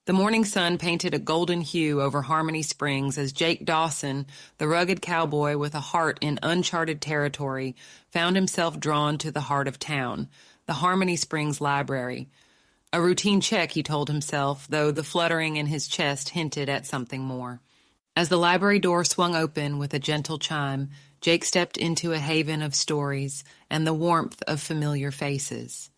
The morning sun painted a golden hue over Harmony Springs as Jake Dawson, the rugged cowboy with a heart in uncharted territory, found himself drawn to the heart of town, the Harmony Springs Library. A routine check, he told himself, though the fluttering in his chest hinted at something more. As the library door swung open with a gentle chime, Jake stepped into a haven of stories and the warmth of familiar faces.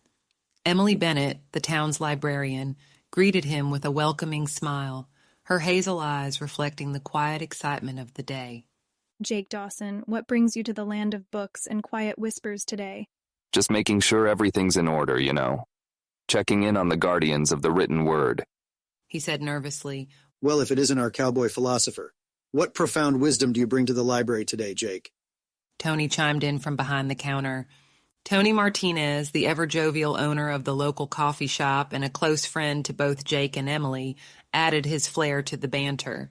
Emily Bennett, the town's librarian, greeted him with a welcoming smile, her hazel eyes reflecting the quiet excitement of the day. Jake Dawson, what brings you to the land of books and quiet whispers today? Just making sure everything's in order, you know. Checking in on the guardians of the written word, he said nervously. Well, if it isn't our cowboy philosopher, what profound wisdom do you bring to the library today, Jake? Tony chimed in from behind the counter. Tony Martinez, the ever-jovial owner of the local coffee shop and a close friend to both Jake and Emily, added his flair to the banter.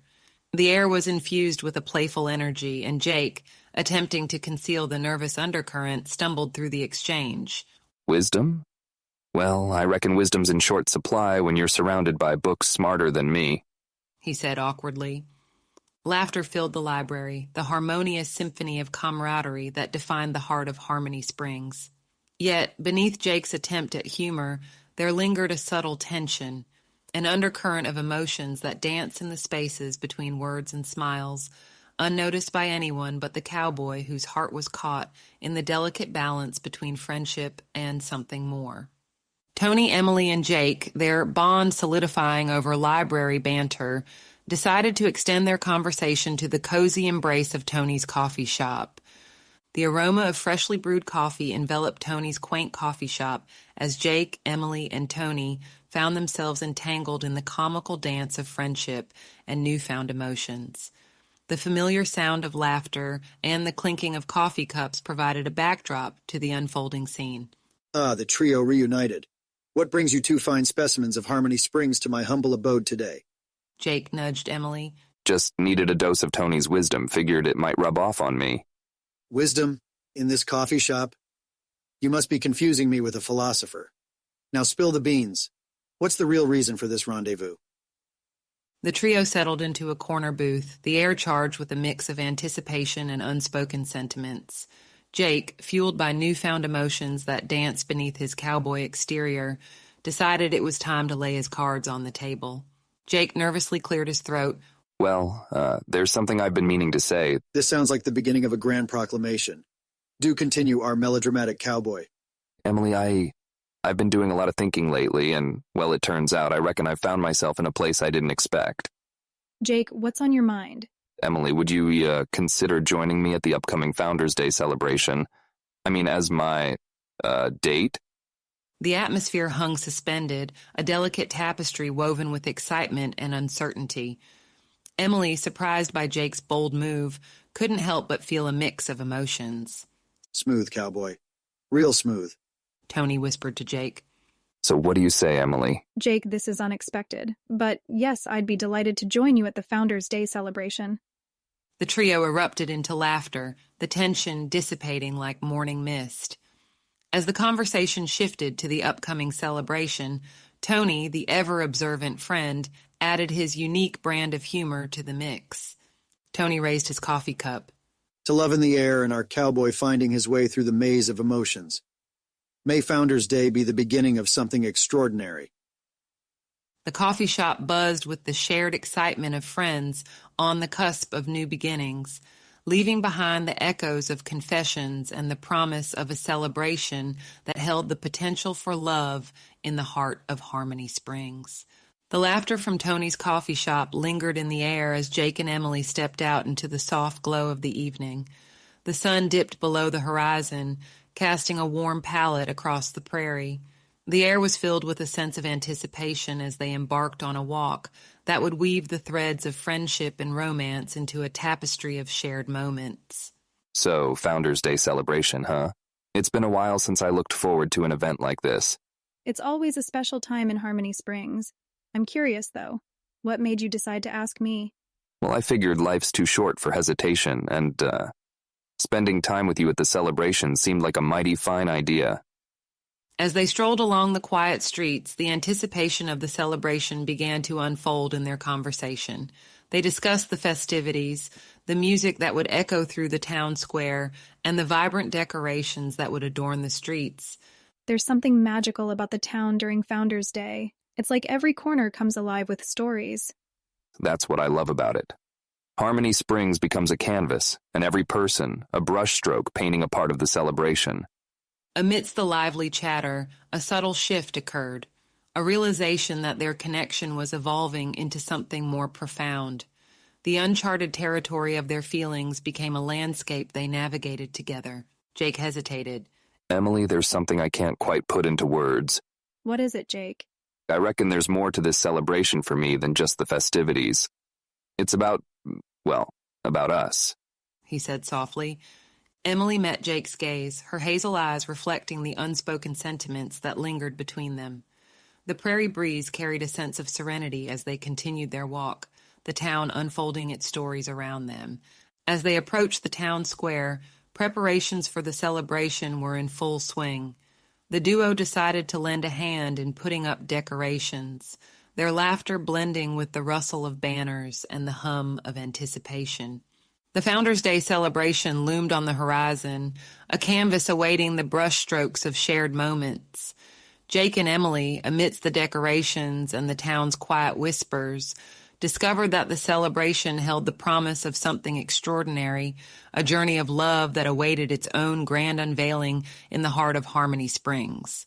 The air was infused with a playful energy, and Jake, attempting to conceal the nervous undercurrent, stumbled through the exchange. Wisdom? Well, I reckon wisdom's in short supply when you're surrounded by books smarter than me, he said awkwardly. Laughter filled the library, the harmonious symphony of camaraderie that defined the heart of Harmony Springs. Yet, beneath Jake's attempt at humor, there lingered a subtle tension, an undercurrent of emotions that dance in the spaces between words and smiles, unnoticed by anyone but the cowboy whose heart was caught in the delicate balance between friendship and something more. Tony, Emily, and Jake, their bond solidifying over library banter, decided to extend their conversation to the cozy embrace of Tony's coffee shop. The aroma of freshly brewed coffee enveloped Tony's quaint coffee shop as Jake, Emily, and Tony found themselves entangled in the comical dance of friendship and newfound emotions. The familiar sound of laughter and the clinking of coffee cups provided a backdrop to the unfolding scene. Ah, the trio reunited. What brings you two fine specimens of Harmony Springs to my humble abode today? Jake nudged Emily. Just needed a dose of Tony's wisdom, figured it might rub off on me. Wisdom? In this coffee shop? You must be confusing me with a philosopher. Now spill the beans. What's the real reason for this rendezvous? The trio settled into a corner booth, the air charged with a mix of anticipation and unspoken sentiments. Jake, fueled by newfound emotions that danced beneath his cowboy exterior, decided it was time to lay his cards on the table. Jake nervously cleared his throat. Well, there's something I've been meaning to say. This sounds like the beginning of a grand proclamation. Do continue, our melodramatic cowboy. Emily, I've been doing a lot of thinking lately, and, well, it turns out I reckon I've found myself in a place I didn't expect. Jake, what's on your mind? Emily, would you consider joining me at the upcoming Founders Day celebration? I mean, as my, date? The atmosphere hung suspended, a delicate tapestry woven with excitement and uncertainty. Emily, surprised by Jake's bold move, couldn't help but feel a mix of emotions. Smooth, cowboy. Real smooth, Tony whispered to Jake. So what do you say, Emily? Jake, this is unexpected. But yes, I'd be delighted to join you at the Founders Day celebration. The trio erupted into laughter, the tension dissipating like morning mist. As the conversation shifted to the upcoming celebration, Tony, the ever-observant friend, added his unique brand of humor to the mix. Tony raised his coffee cup. To love in the air and our cowboy finding his way through the maze of emotions. May Founders Day be the beginning of something extraordinary. The coffee shop buzzed with the shared excitement of friends on the cusp of new beginnings, leaving behind the echoes of confessions and the promise of a celebration that held the potential for love in the heart of Harmony Springs. The laughter from Tony's coffee shop lingered in the air as Jake and Emily stepped out into the soft glow of the evening. The sun dipped below the horizon, casting a warm palette across the prairie. The air was filled with a sense of anticipation as they embarked on a walk that would weave the threads of friendship and romance into a tapestry of shared moments. So, Founders Day celebration, huh? It's been a while since I looked forward to an event like this. It's always a special time in Harmony Springs. I'm curious, though. What made you decide to ask me? Well, I figured life's too short for hesitation, and, spending time with you at the celebration seemed like a mighty fine idea. As they strolled along the quiet streets, the anticipation of the celebration began to unfold in their conversation. They discussed the festivities, the music that would echo through the town square, and the vibrant decorations that would adorn the streets. There's something magical about the town during Founders Day. It's like every corner comes alive with stories. That's what I love about it. Harmony Springs becomes a canvas, and every person, a brushstroke painting a part of the celebration. Amidst the lively chatter, a subtle shift occurred, a realization that their connection was evolving into something more profound. The uncharted territory of their feelings became a landscape they navigated together. Jake hesitated. Emily, there's something I can't quite put into words. What is it, Jake? I reckon there's more to this celebration for me than just the festivities. It's about us. He said softly. Emily met Jake's gaze, her hazel eyes reflecting the unspoken sentiments that lingered between them. The prairie breeze carried a sense of serenity as they continued their walk, the town unfolding its stories around them. As they approached the town square, preparations for the celebration were in full swing. The duo decided to lend a hand in putting up decorations, their laughter blending with the rustle of banners and the hum of anticipation. The Founders' Day celebration loomed on the horizon, a canvas awaiting the brushstrokes of shared moments. Jake and Emily, amidst the decorations and the town's quiet whispers, discovered that the celebration held the promise of something extraordinary, a journey of love that awaited its own grand unveiling in the heart of Harmony Springs.